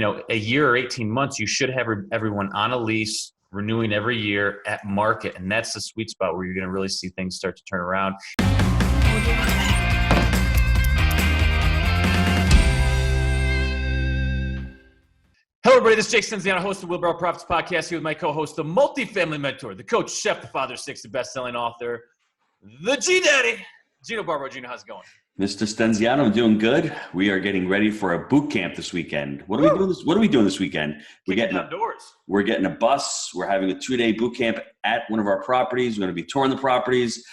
a year or 18 months, you should have everyone on a lease, renewing every year at market. And that's the sweet spot where you're going to really see things start to turn around. Hello, everybody. This is Jake Stenziano, host of Wheelbarrow Profits Podcast, here with my co-host, the multifamily mentor, the coach, chef, the father of six, the best-selling author, the G-Daddy, Gino Barbaro. Gino, how's it going? Mr. Stenziano, I'm doing good. We are getting ready for a boot camp this weekend. What are we doing this weekend? We're getting a bus. We're having a 2-day boot camp at one of our properties. We're going to be touring the properties.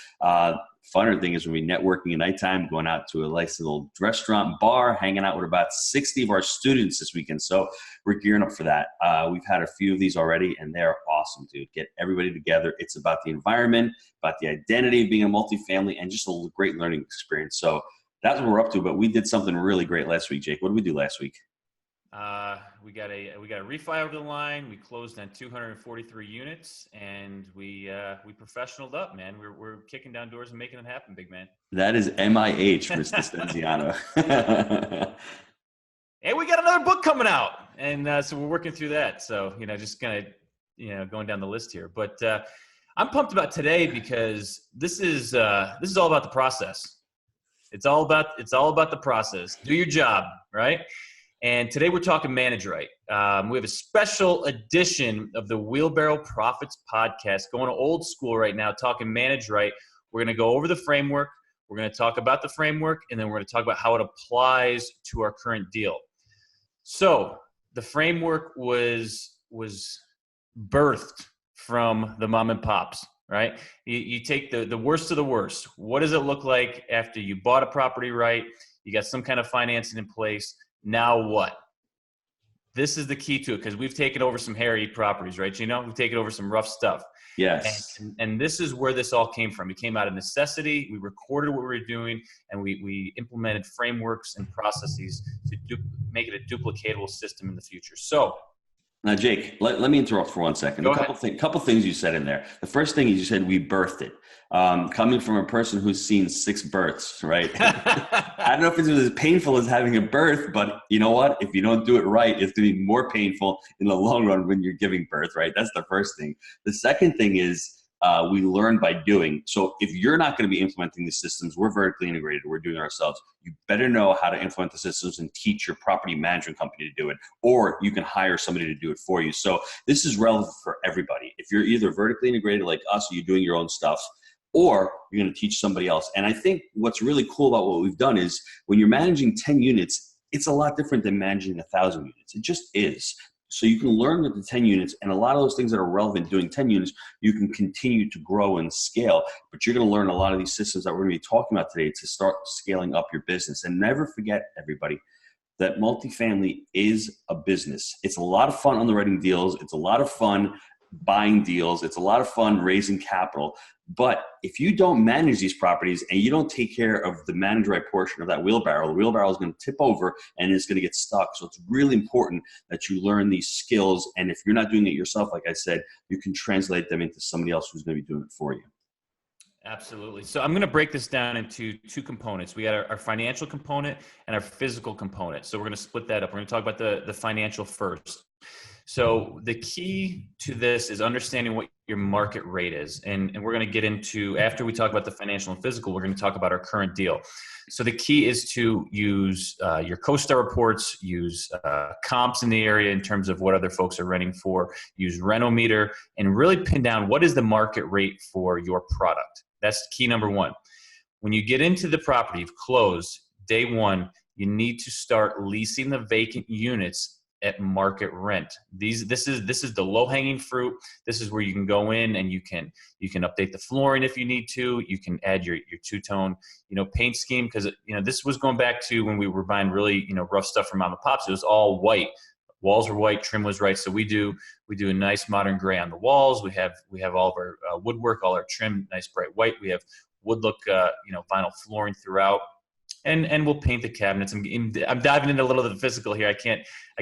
Funner thing is we'll be networking at nighttime, going out to a nice little restaurant and bar, hanging out with about 60 of our students this weekend. So we're gearing up for that. We've had a few of these already, and they're awesome, dude. Get everybody together. It's about the environment, about the identity of being a multifamily, and just a great learning experience. So that's what we're up to. But we did something really great last week, Jake. What did we do last week? We got a refi over the line. We closed on 243 units, and we professionaled up, man. We're kicking down doors and making it happen, big man. That is MIH, Mr. Stenziano. And we got another book coming out, and so we're working through that. So just kind of going down the list here, but I'm pumped about today because this is all about the process. It's all about the process. Do your job, right? And today we're talking manage right. We have a special edition of the Wheelbarrow Profits Podcast, going to old school right now, talking manage right. We're going to go over the framework. We're going to talk about the framework, and then we're going to talk about how it applies to our current deal. So the framework was birthed from the mom and pops, right? You take the worst of the worst. What does it look like after you bought a property right? You got some kind of financing in place. Now what? This is the key to it, because we've taken over some hairy properties, right? We've taken over some rough stuff. Yes. And this is where this all came from. It came out of necessity. We recorded what we were doing, and we implemented frameworks and processes to make it a duplicatable system in the future. So now, Jake, let me interrupt for 1 second. Couple things you said in there. The first thing is you said we birthed it. Coming from a person who's seen 6 births, right? I don't know if it's as painful as having a birth, but you know what? If you don't do it right, it's going to be more painful in the long run when you're giving birth, right? That's the first thing. The second thing is we learn by doing. So if you're not going to be implementing these systems, we're vertically integrated. We're doing it ourselves. You better know how to implement the systems and teach your property management company to do it, or you can hire somebody to do it for you. So this is relevant for everybody. If you're either vertically integrated like us, or you're doing your own stuff, or you're going to teach somebody else. And I think what's really cool about what we've done is when you're managing 10 units, it's a lot different than managing 1,000 units. It just is. So you can learn with the 10 units, and a lot of those things that are relevant doing 10 units, you can continue to grow and scale. But you're going to learn a lot of these systems that we're going to be talking about today to start scaling up your business. And never forget, everybody, that multifamily is a business. It's a lot of fun underwriting deals. It's a lot of fun buying deals. It's a lot of fun raising capital. But if you don't manage these properties and you don't take care of the manage right portion of that wheelbarrow, the wheelbarrow is going to tip over and it's going to get stuck. So it's really important that you learn these skills. And if you're not doing it yourself, like I said, you can translate them into somebody else who's going to be doing it for you. Absolutely. So I'm going to break this down into 2 components. We got our financial component and our physical component. So we're going to split that up. We're going to talk about the financial first. So the key to this is understanding what your market rate is. And we're going to get into, after we talk about the financial and physical, we're going to talk about our current deal. So the key is to use your CoStar reports, use comps in the area in terms of what other folks are renting for, use Renometer, and really pin down what is the market rate for your product. That's key number 1. When you get into the property, you've closed, day 1, you need to start leasing the vacant units at market rent. This is the low-hanging fruit. This is where you can go in and you can update the flooring if you need to. You can add your two-tone paint scheme, because this was going back to when we were buying really rough stuff from mom and pops. It was all white. Walls were white, trim was right. So we do a nice modern gray on the walls. We have all of our woodwork, all our trim, nice bright white. We have wood look vinyl flooring throughout. And we'll paint the cabinets. I'm diving into a little of the physical here. I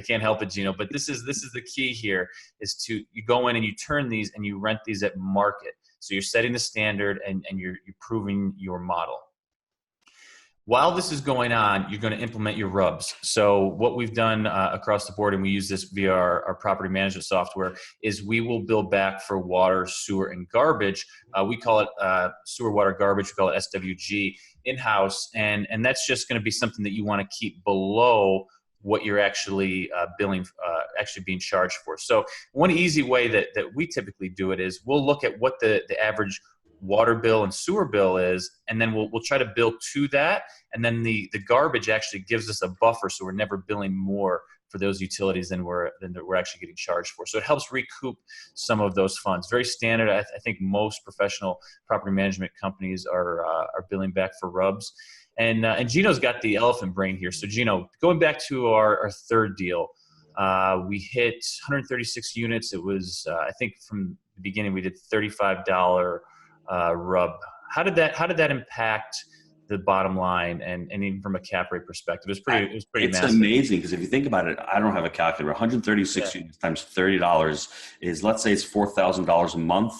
can't help it, Gino. But this is the key here, is you go in and you turn these and you rent these at market. So you're setting the standard and you're proving your model. While this is going on, you're going to implement your rubs. So what we've done across the board, and we use this via our property management software, is we will bill back for water, sewer, and garbage. We call it sewer, water, garbage. We call it SWG in-house. And that's just going to be something that you want to keep below what you're actually billing, actually being charged for. So one easy way that we typically do it is we'll look at what the average water bill and sewer bill is, and then we'll try to bill to that, and then the garbage actually gives us a buffer, so we're never billing more for those utilities than we're actually getting charged for. So it helps recoup some of those funds. Very standard. I think most professional property management companies are billing back for rubs. And Gino's got the elephant brain here. So Gino, going back to our third deal, we hit 136 units. It was I think from the beginning we did $35 rub. How did that impact the bottom line and even from a cap rate perspective? It was pretty it's massive. amazing because if you think about it, I don't have a calculator. 136 units times $30 is, let's say it's $4,000 a month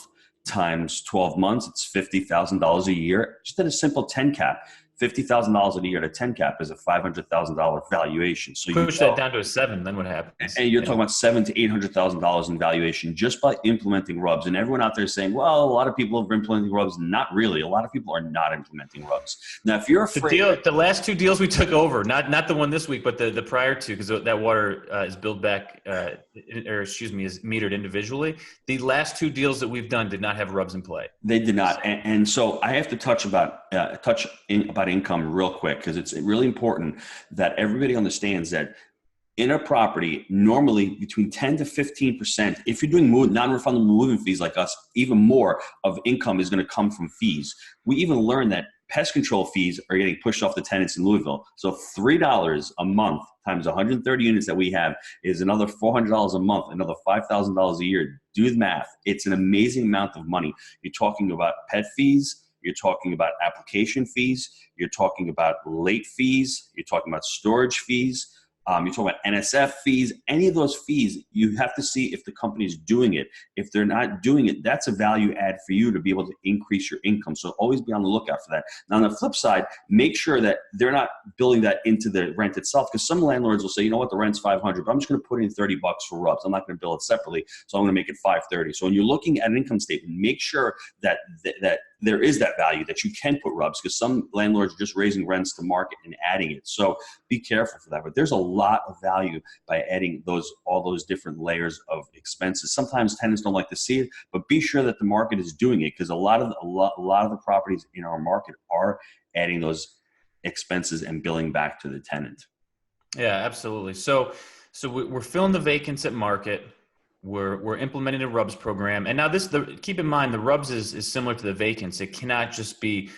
times 12 months. It's $50,000 a year. Just at a simple 10 cap. $50,000 a year to 10 cap is a $500,000 valuation. So push that down to a 7, then what happens? And you're talking about $700,000 to $800,000 in valuation just by implementing rubs. And everyone out there is saying, well, a lot of people are implementing rubs. Not really. A lot of people are not implementing rubs. Now, if you're afraid, the last 2 deals we took over, not the one this week, but the prior 2, because that water is billed back, is metered individually. The last 2 deals that we've done did not have rubs in play. They did not. And so I have to touch about income real quick, because it's really important that everybody understands that in a property, normally between 10 to 15%, if you're doing non-refundable moving fees like us, even more of income is going to come from fees. We even learned that pest control fees are getting pushed off the tenants in Louisville. So $3 a month times 130 units that we have is another $400 a month, another $5,000 a year. Do the math. It's an amazing amount of money. You're talking about pet fees. You're talking about application fees. You're talking about late fees. You're talking about storage fees. You're talking about NSF fees. Any of those fees, you have to see if the company is doing it. If they're not doing it, that's a value add for you to be able to increase your income. So always be on the lookout for that. Now, on the flip side, make sure that they're not building that into the rent itself, because some landlords will say, you know what, the rent's $500, but I'm just going to put in $30 for rubs. I'm not going to bill it separately, so I'm going to make it $530. So when you're looking at an income statement, make sure that there is that value that you can put rubs, because some landlords are just raising rents to market and adding it. So be careful for that. But there's a lot of value by adding all those different layers of expenses. Sometimes tenants don't like to see it, but be sure that the market is doing it, because a lot of the properties in our market are adding those expenses and billing back to the tenant. Yeah, absolutely. So we're filling the vacants at market. We're implementing a RUBS program, and now keep in mind the RUBS is similar to the vacants. It cannot just be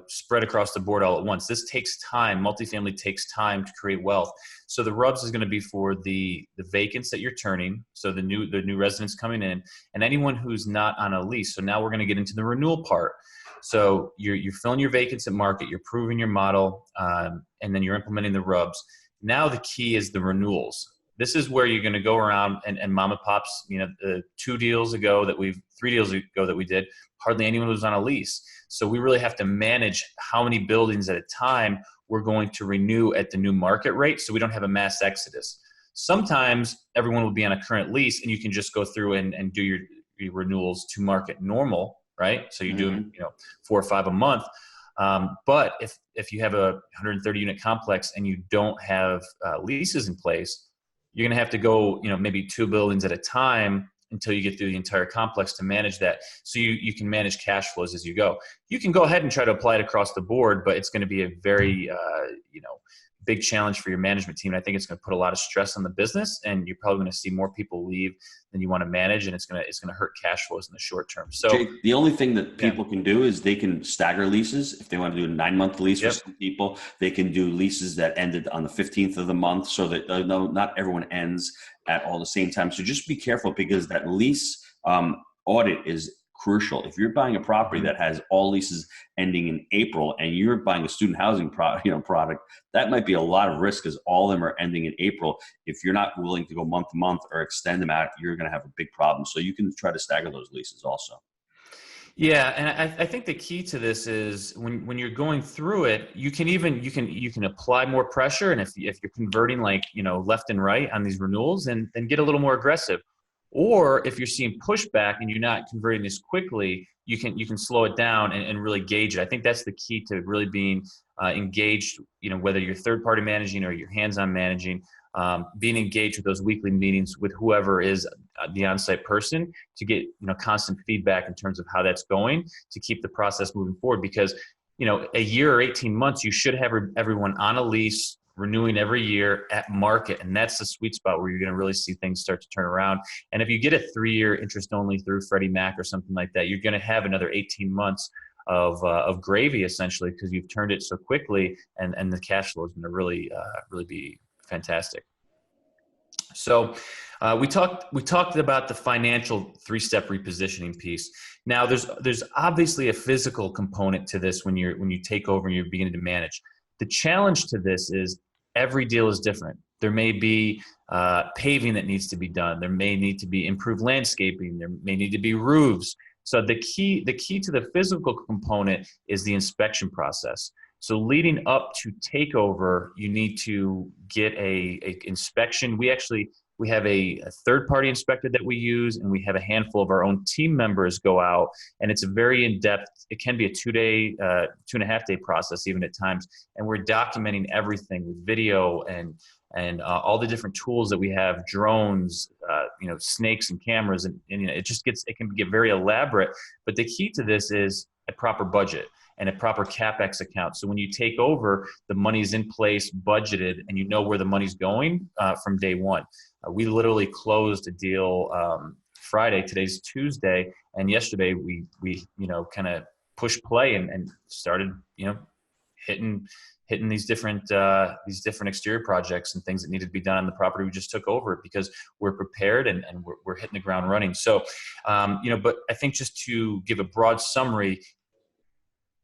spread across the board all at once. This takes time. Multifamily takes time to create wealth. So the RUBS is going to be for the vacants that you're turning, so the new residents coming in, and anyone who's not on a lease. So now we're going to get into the renewal part. So you're filling your vacants at market, you're proving your model, and then you're implementing the RUBS. Now the key is the renewals. This is where you're going to go around and mom and pops, 3 deals ago that we did, hardly anyone was on a lease. So we really have to manage how many buildings at a time we're going to renew at the new market rate, so we don't have a mass exodus. Sometimes everyone will be on a current lease and you can just go through and do your renewals to market normal, right? So you do 4 or 5 a month. But if you have a 130 unit complex and you don't have leases in place, you're going to have to go, maybe 2 buildings at a time until you get through the entire complex to manage that. So you can manage cash flows as you go. You can go ahead and try to apply it across the board, but it's going to be a very, big challenge for your management team. And I think it's going to put a lot of stress on the business, and you're probably going to see more people leave than you want to manage, and it's going to hurt cash flows in the short term. So Jake, the only thing that people can do is they can stagger leases. If they want to do a 9-month lease for some people, they can do leases that ended on the 15th of the month, so that not everyone ends at all the same time. So just be careful, because that lease audit is crucial. If you're buying a property that has all leases ending in April and you're buying a student housing product, that might be a lot of risk, because all of them are ending in April. If you're not willing to go month to month or extend them out, you're going to have a big problem. So you can try to stagger those leases also. Yeah, and I think the key to this is when you're going through it, you can apply more pressure, and if you're converting like left and right on these renewals, then get a little more aggressive. Or if you're seeing pushback and you're not converting this quickly, you can slow it down and really gauge it. I think that's the key to really being engaged. Whether you're third party managing or you're hands on managing, being engaged with those weekly meetings with whoever is the on-site person to get constant feedback in terms of how that's going to keep the process moving forward. Because a year or 18 months, you should have everyone on a lease renewing every year at market, and that's the sweet spot where you're going to really see things start to turn around. And if you get a 3-year interest only through Freddie Mac or something like that, you're going to have another 18 months of gravy essentially, because you've turned it so quickly, and the cash flow is going to really be fantastic. So we talked about the financial 3-step repositioning piece. Now there's obviously a physical component to this when you take over and you're beginning to manage. The challenge to this is every deal is different. There may be paving that needs to be done. There may need to be improved landscaping. There may need to be roofs. So the key to the physical component is the inspection process. So leading up to takeover, you need to get a inspection. We have a third-party inspector that we use, and we have a handful of our own team members go out, and it's a very in-depth, it can be a 2-day, 2.5-day process even at times, and we're documenting everything with video and all the different tools that we have, drones, snakes and cameras, and it can get very elaborate, but the key to this is a proper budget and a proper CapEx account. So when you take over, the money's in place, budgeted, and you know where the money's going from day one. We literally closed a deal Friday. Today's Tuesday, and yesterday we kind of pushed play and started hitting these different exterior projects and things that needed to be done on the property we just took over, because we're prepared and we're hitting the ground running. So but I think just to give a broad summary,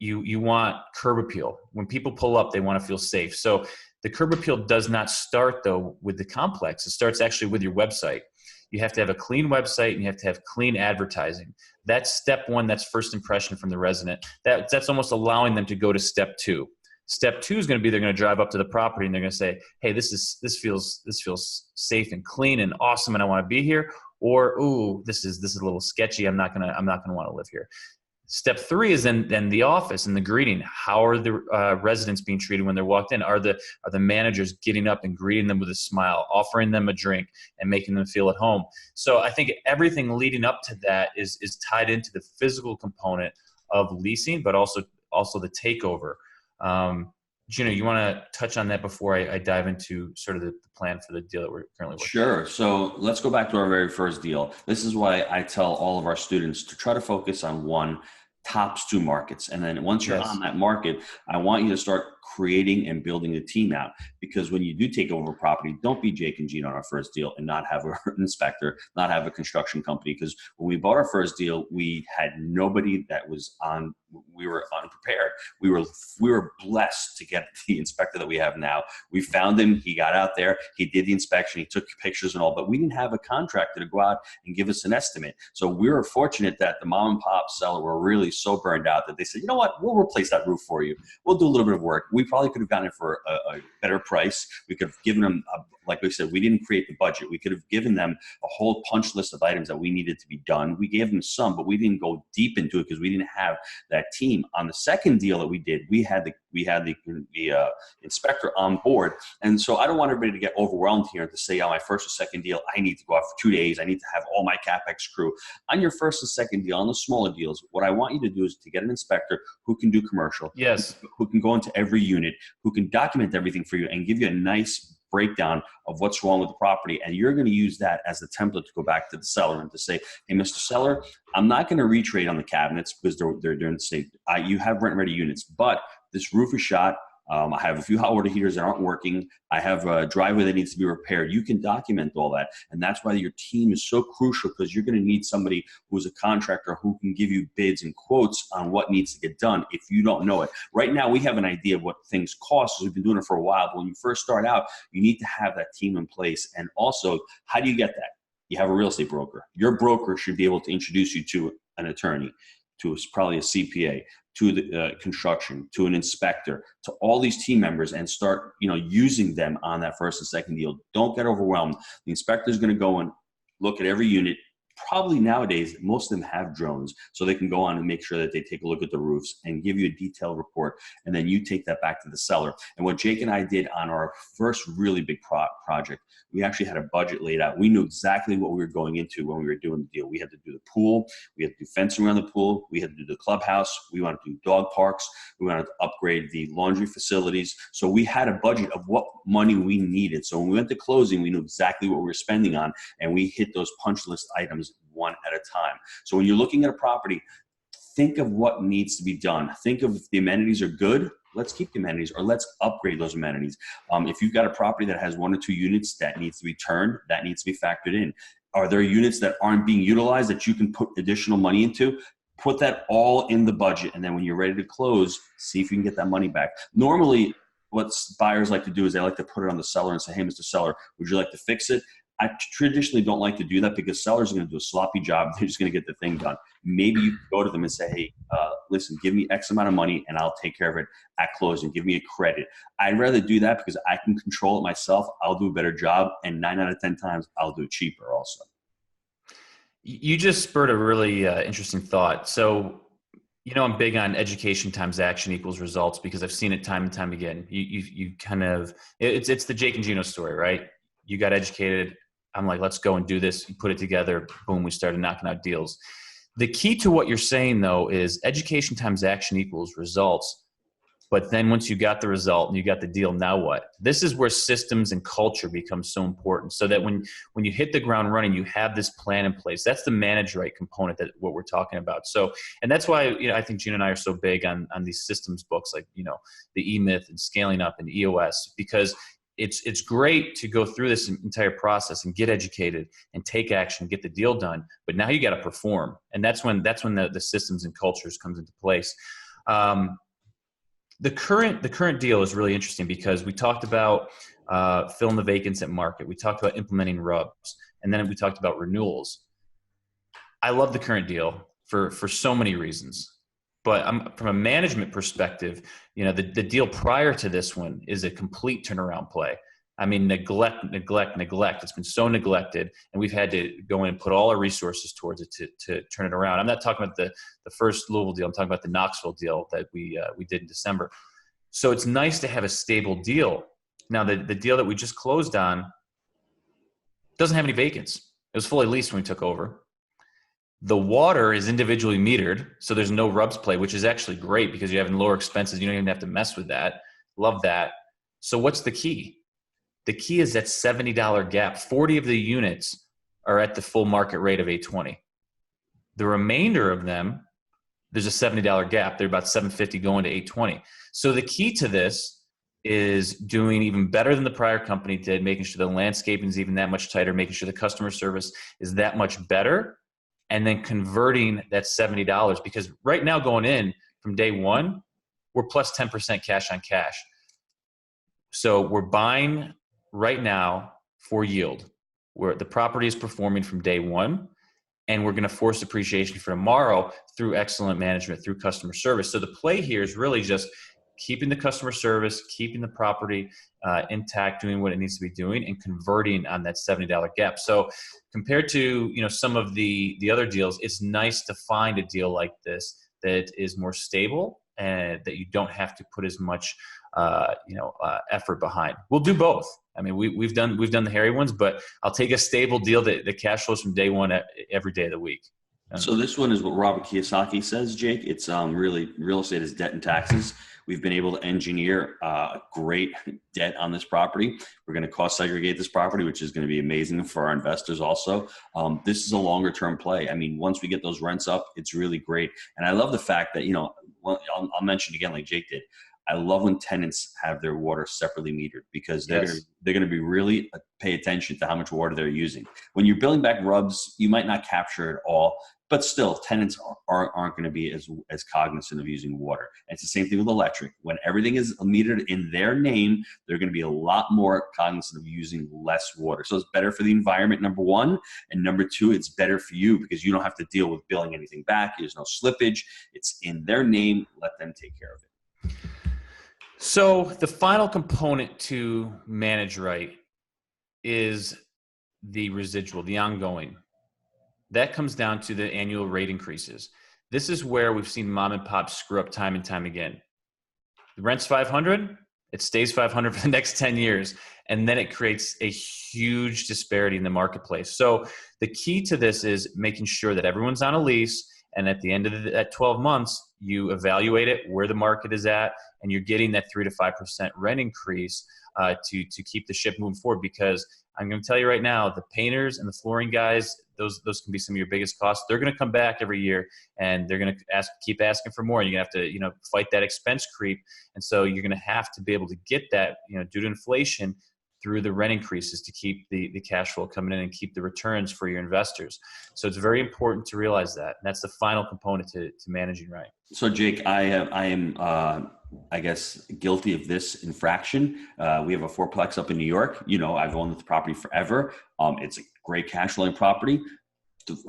you want curb appeal. When people pull up, they want to feel safe. So the curb appeal does not start though with the complex. It starts actually with your website. You have to have a clean website and you have to have clean advertising. That's step one. That's first impression from the resident. That's almost allowing them to go to step two. Step two is going to be, they're going to drive up to the property and they're going to say, hey, this feels safe and clean and awesome, and I want to be here. Or, ooh, this is a little sketchy. I'm not gonna want to live here. Step three is then the office and the greeting. How are the residents being treated when they're walked in? Are the managers getting up and greeting them with a smile, offering them a drink, and making them feel at home? So I think everything leading up to that is tied into the physical component of leasing, but also the takeover. Gino, you want to touch on that before I dive into sort of the plan for the deal that we're currently working on? Sure. So let's go back to our very first deal. This is why I tell all of our students to try to focus on one, tops 2 markets. And then once you're on that market, I want you to start creating and building a team out. Because when you do take over a property, don't be Jake and Gino on our first deal and not have an inspector, not have a construction company. Because when we bought our first deal, we had nobody that was on. We were unprepared. We were blessed to get the inspector that we have now. We found him. He got out there. He did the inspection. He took pictures and all, but we didn't have a contractor to go out and give us an estimate. So we were fortunate that the mom and pop seller were really so burned out that they said, you know what, we'll replace that roof for you. We'll do a little bit of work. We probably could have gotten it for a better price. We could have given them, like we said, we didn't create the budget. We could have given them a whole punch list of items that we needed to be done. We gave them some, but we didn't go deep into it because we didn't have that team. On the second deal that we did, we had the inspector on board. And so I don't want everybody to get overwhelmed here and to say, oh, my first or second deal, I need to go out for 2 days. I need to have all my CapEx crew. On your first and second deal, on the smaller deals, what I want you to do is to get an inspector who can do commercial, who can go into every unit, who can document everything for you and give you a nice breakdown of what's wrong with the property. And you're going to use that as the template to go back to the seller and to say, hey, Mr. Seller, I'm not going to retrade on the cabinets because they're doing the same. You have rent-ready units, but this roof is shot. I have a few hot water heaters that aren't working. I have a driveway that needs to be repaired. You can document all that. And that's why your team is so crucial, because you're going to need somebody who's a contractor who can give you bids and quotes on what needs to get done if you don't know it. Right now, we have an idea of what things cost. We've been doing it for a while. But when you first start out, you need to have that team in place. And also, how do you get that? You have a real estate broker. Your broker should be able to introduce you to an attorney. to probably a CPA, to the construction, to an inspector, to all these team members, and start, using them on that first and second deal. Don't get overwhelmed. The inspector is going to go and look at every unit. Probably nowadays, most of them have drones, so they can go on and make sure that they take a look at the roofs and give you a detailed report, and then you take that back to the seller. And what Jake and I did on our first really big project, we actually had a budget laid out. We knew exactly what we were going into when we were doing the deal. We had to do the pool, we had to do fencing around the pool, we had to do the clubhouse, we wanted to do dog parks, we wanted to upgrade the laundry facilities. So we had a budget of what money we needed. So when we went to closing, we knew exactly what we were spending on, and we hit those punch list items one at a time. So when you're looking at a property, think of what needs to be done. Think of if the amenities are good, let's keep the amenities, or let's upgrade those amenities. If you've got a property that has 1 or 2 units that needs to be turned, that needs to be factored in. Are there units that aren't being utilized that you can put additional money into? Put that all in the budget, and then when you're ready to close, see if you can get that money back. Normally, what buyers like to do is they like to put it on the seller and say, hey, Mr. Seller, would you like to fix it? I traditionally don't like to do that because sellers are going to do a sloppy job. They're just going to get the thing done. Maybe you go to them and say, hey, listen, give me X amount of money and I'll take care of it at closing. Give me a credit. I'd rather do that because I can control it myself. I'll do a better job. And 9 out of 10 times, I'll do it cheaper also. You just spurred a really interesting thought. So, I'm big on education times action equals results because I've seen it time and time again. You kind of, it's the Jake and Gino story, right? You got educated. I'm like, let's go and do this. You put it together. Boom, we started knocking out deals. The key to what you're saying, though, is education times action equals results. But then once you got the result and you got the deal, now what? This is where systems and culture become so important so that when you hit the ground running, you have this plan in place. That's the manage right component that what we're talking about. So, and that's why, I think Gino and I are so big on these systems books like, the E-Myth and Scaling Up and EOS, because it's great to go through this entire process and get educated and take action and get the deal done. But now you got to perform. And that's when the systems and cultures comes into place. The current deal is really interesting because we talked about filling the vacants at market. We talked about implementing RUBs, and then we talked about renewals. I love the current deal for so many reasons. But from a management perspective, the deal prior to this one is a complete turnaround play. I mean, neglect. It's been so neglected, and we've had to go in and put all our resources towards it to turn it around. I'm not talking about the first Louisville deal. I'm talking about the Knoxville deal that we did in December. So it's nice to have a stable deal. Now, the deal that we just closed on doesn't have any vacants. It was fully leased when we took over. The water is individually metered, so there's no RUBs play, which is actually great because you're having lower expenses. You don't even have to mess with that. Love that. So what's the key? The key is that $70 gap. 40 of the units are at the full market rate of $820. The remainder of them, there's a $70 gap. They're about $750 going to $820. So the key to this is doing even better than the prior company did, making sure the landscaping is even that much tighter, making sure the customer service is that much better, and then converting that $70. Because right now going in from day one, we're plus 10% cash on cash. So we're buying right now for yield, where the property is performing from day one, and we're going to force appreciation for tomorrow through excellent management, through customer service. So the play here is really just keeping the customer service, keeping the property intact, doing what it needs to be doing, and converting on that $70 gap. So compared to some of the other deals, it's nice to find a deal like this that is more stable and that you don't have to put as much effort behind. We'll do both. I mean, we've done the hairy ones, but I'll take a stable deal that cash flows from day one every day of the week. So this one is what Robert Kiyosaki says, Jake. It's really real estate is debt and taxes. We've been able to engineer great debt on this property. We're going to cost segregate this property, which is going to be amazing for our investors also. This is a longer term play. I mean, once we get those rents up, it's really great. And I love the fact that, I'll mention again, like Jake did, I love when tenants have their water separately metered, because they're Yes. going to be really pay attention to how much water they're using. When you're billing back rubs, you might not capture it all, but still, tenants aren't going to be as cognizant of using water. And it's the same thing with electric. When everything is metered in their name, they're going to be a lot more cognizant of using less water. So it's better for the environment, number one. And number two, it's better for you because you don't have to deal with billing anything back. There's no slippage. It's in their name. Let them take care of it. So the final component to manage right is the residual, the ongoing. That comes down to the annual rate increases. This is where we've seen mom and pop screw up time and time again. The rent's 500, it stays 500 for the next 10 years. And then it creates a huge disparity in the marketplace. So the key to this is making sure that everyone's on a lease. And at the end of that 12 months, you evaluate it, where the market is at, and you're getting that 3 to 5% rent increase to keep the ship moving forward. Because I'm going to tell you right now, the painters and the flooring guys, those can be some of your biggest costs. They're going to come back every year, and they're going to keep asking for more. You're going to have to, fight that expense creep. And so you're going to have to be able to get that, due to inflation, through the rent increases to keep the cash flow coming in and keep the returns for your investors. So it's very important to realize that. And that's the final component to managing right. So Jake, I am I guess guilty of this infraction. We have a fourplex up in New York. I've owned the property forever. It's a great cash flowing property.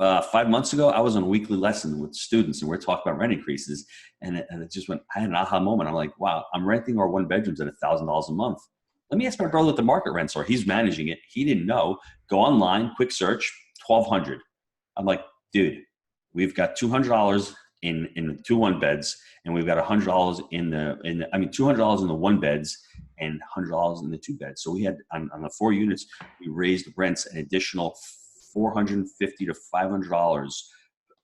5 months ago, I was on a weekly lesson with students, and we're talking about rent increases. And it just went, I had an aha moment. I'm like, wow, I'm renting our one bedrooms at $1,000 a month. Let me ask my brother what the market rents are. He's managing it. He didn't know. Go online, quick search, $1,200. I'm like, dude, we've got $200 in the 2 one beds, and we've got $100 $200 in the one beds and $100 in the 2 beds. So we had on the 4 units, we raised rents an additional $450 to $500.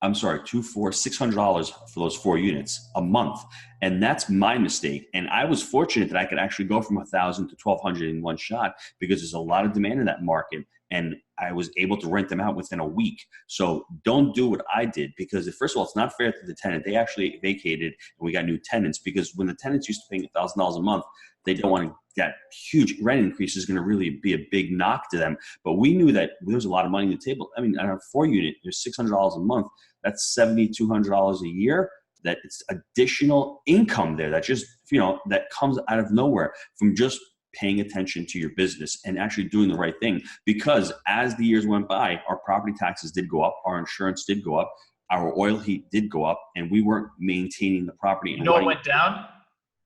I'm sorry, $600 for those 4 units a month. And that's my mistake. And I was fortunate that I could actually go from 1,000 to 1,200 in one shot, because there's a lot of demand in that market. And I was able to rent them out within a week. So don't do what I did, because first of all, it's not fair to the tenant. They actually vacated and we got new tenants, because when the tenants used to pay $1,000 a month, they don't want to, that huge rent increase is going to really be a big knock to them. But we knew that there was a lot of money on the table. I mean, on a 4 unit, there's $600 a month. That's $7,200 a year. That it's additional income there that just, that comes out of nowhere from just paying attention to your business and actually doing the right thing. Because as the years went by, our property taxes did go up, our insurance did go up, our oil heat did go up, and we weren't maintaining the property. You know it went down?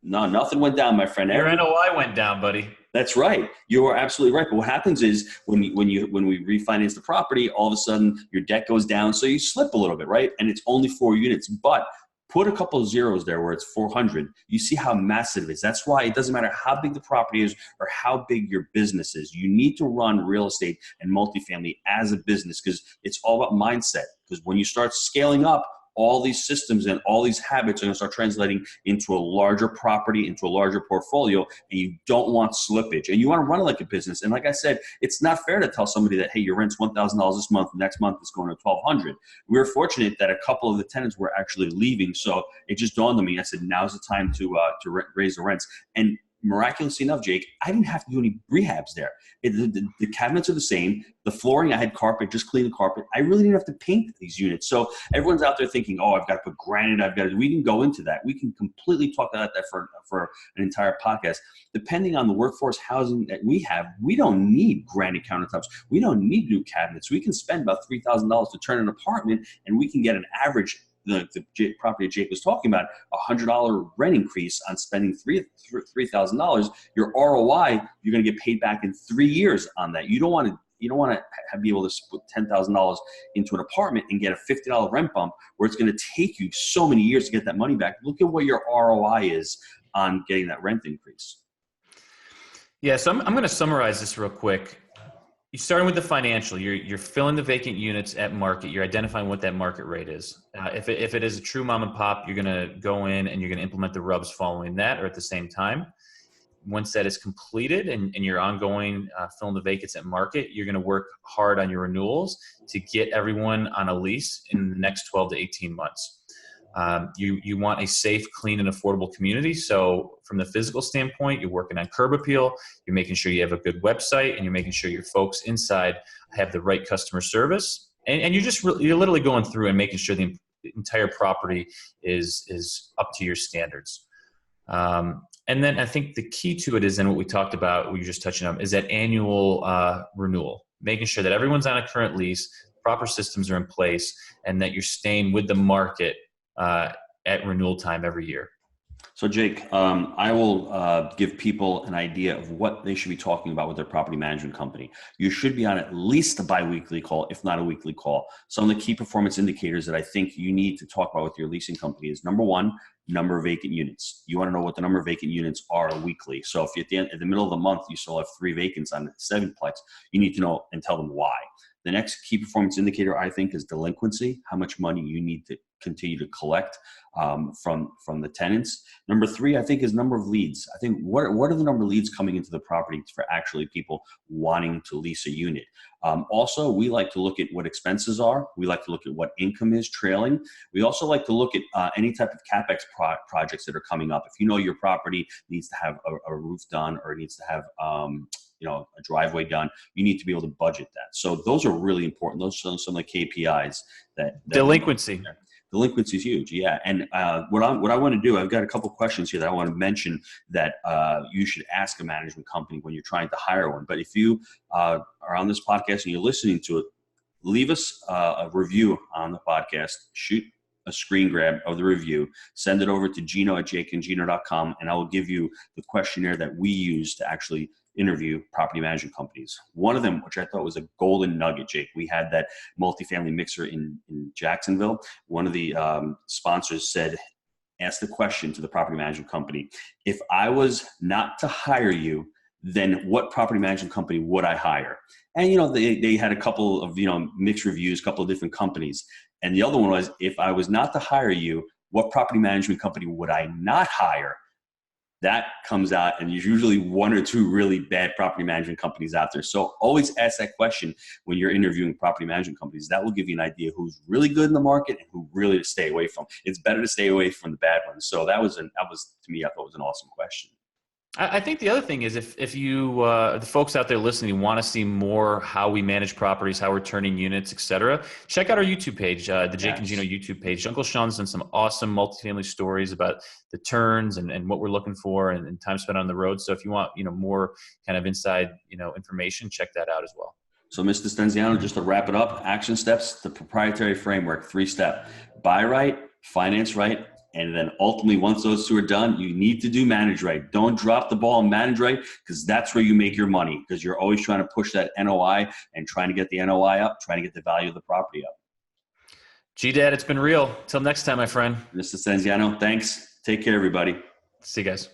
No, nothing went down, my friend. Your NOI went down, buddy. That's right. You are absolutely right. But what happens is when we refinance the property, all of a sudden your debt goes down, so you slip a little bit, right? And it's only 4 units, but put a couple of zeros there where it's 400. You see how massive it is. That's why it doesn't matter how big the property is or how big your business is. You need to run real estate and multifamily as a business, because it's all about mindset. Because when you start scaling up, all these systems and all these habits are going to start translating into a larger property, into a larger portfolio, and you don't want slippage. And you want to run it like a business. And like I said, it's not fair to tell somebody that, hey, your rent's $1,000 this month, next month it's going to $1,200. We were fortunate that a couple of the tenants were actually leaving, so it just dawned on me. I said, now's the time to raise the rents. And miraculously enough, Jake, I didn't have to do any rehabs there. The cabinets are the same. The flooring, I had carpet, just clean the carpet. I really didn't have to paint these units. So everyone's out there thinking, oh, I've got to put granite. We didn't go into that. We can completely talk about that for an entire podcast. Depending on the workforce housing that we have, we don't need granite countertops. We don't need new cabinets. We can spend about $3,000 to turn an apartment, and we can get an average, the property Jake was talking about, $100 rent increase on spending $3,000. Your ROI, you're going to get paid back in 3 years on that. You don't want to be able to put $10,000 into an apartment and get a $50 rent bump, where it's going to take you so many years to get that money back. Look at what your ROI is on getting that rent increase. Yeah, so I'm going to summarize this real quick. You're starting with the financial. You're filling the vacant units at market. You're identifying what that market rate is. If it is a true mom and pop, you're going to go in and you're going to implement the rubs following that or at the same time. Once that is completed and you're ongoing filling the vacancies at market, you're going to work hard on your renewals to get everyone on a lease in the next 12 to 18 months. You want a safe, clean, and affordable community. So from the physical standpoint, you're working on curb appeal, you're making sure you have a good website, and you're making sure your folks inside have the right customer service. And you're literally going through and making sure the entire property is up to your standards. And then I think the key to it is, and what we talked about, what you're just touching on, is that annual renewal, making sure that everyone's on a current lease, proper systems are in place, and that you're staying with the market at renewal time every year. So Jake, I will give people an idea of what they should be talking about with their property management company. You should be on at least a bi-weekly call, if not a weekly call. Some of the key performance indicators that I think you need to talk about with your leasing company is, number one, number of vacant units. You want to know what the number of vacant units are weekly. So if you're at the middle of the month, you still have 3 vacants on the 7-plex, you need to know and tell them why. The next key performance indicator, I think, is delinquency, how much money you need to continue to collect from the tenants. Number 3, I think, is number of leads. I think what are the number of leads coming into the property for actually people wanting to lease a unit. Also, we like to look at what expenses are. We like to look at what income is trailing. We also like to look at any type of CapEx projects that are coming up. If you know your property needs to have a roof done, or it needs to have a driveway done, you need to be able to budget that. So those are really important. Those are some of the KPIs that delinquency. Delinquency is huge, yeah. And what I want to do, I've got a couple questions here that I want to mention that you should ask a management company when you're trying to hire one. But if you are on this podcast and you're listening to it, leave us a review on the podcast. Shoot a screen grab of the review, send it over to Gino at jakeandgino.com, and I will give you the questionnaire that we use to actually interview property management companies. One of them, which I thought was a golden nugget, Jake, we had that multifamily mixer in Jacksonville. One of the sponsors said, ask the question to the property management company, if I was not to hire you, then what property management company would I hire? And, they had a couple of, mixed reviews, a couple of different companies. And the other one was, if I was not to hire you, what property management company would I not hire? That comes out, and there's usually 1 or 2 really bad property management companies out there. So always ask that question when you're interviewing property management companies. That will give you an idea who's really good in the market and who really to stay away from. It's better to stay away from the bad ones. So that was to me, I thought was an awesome question. I think the other thing is, if you, the folks out there listening, want to see more how we manage properties, how we're turning units, et cetera, check out our YouTube page, the Jake and Gino YouTube page. Uncle Sean's done some awesome multifamily stories about the turns and what we're looking for and time spent on the road. So if you want, more kind of inside, information, check that out as well. So Mr. Stenziano, just to wrap it up, action steps, the proprietary framework, 3-step: buy right, finance right, and then ultimately, once those 2 are done, you need to do manage right. Don't drop the ball and manage right, because that's where you make your money, because you're always trying to push that NOI and trying to get the NOI up, trying to get the value of the property up. G-Dad, it's been real. Till next time, my friend. Mr. Stenziano, thanks. Take care, everybody. See you guys.